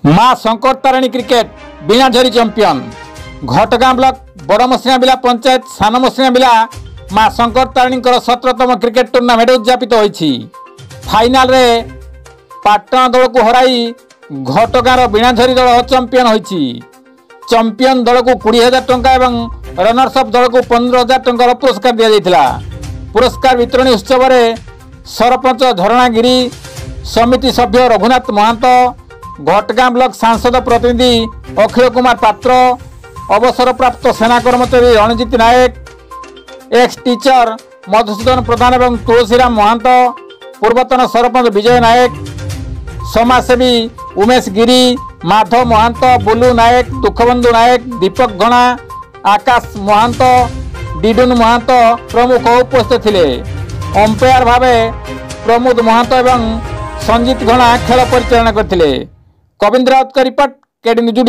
माँ Shankar Tarini cricket Binajhari champion Ghatgaon block Barmasiabila panchayat Sanmasiabila Maa Shankar Tarini 17तम cricket tournament उद्यापित होईछि। फाइनाल रे पाटना दल को हराई घटगां बीणाझरी दल चैंपियन होईछि। चैंपियन दल को 20,000 टंका एवं रनर्स अप दल को 15,000 टंका पुरस्कार दिया जायतिला। पुरस्कार वितरण उत्सव में सरपंच झरणागिरी समिति सभ्य रघुनाथ महांत घटगां ब्लॉक सांसद प्रतिनिधि अखिल कुमार पात्र अवसर प्राप्त सेना कर्मचारी रणजित नायक एक्स टीचर मधुसूदन प्रधान एवं तुलसीराम महांत पूर्वतन सरपंच विजय नायक समाजसेवी उमेश गिरी माधव महांत बुलू नायक दुखबंधु नायक दीपक घणा आकाश महांत डिडुन महांत प्रमुख उपस्थित थे। अंपायर भावे प्रमोद महांत एवं संजीत घणा खेल परिचालना करथिले। कविंद्र राउत का रिपोर्ट केडी न्यूज।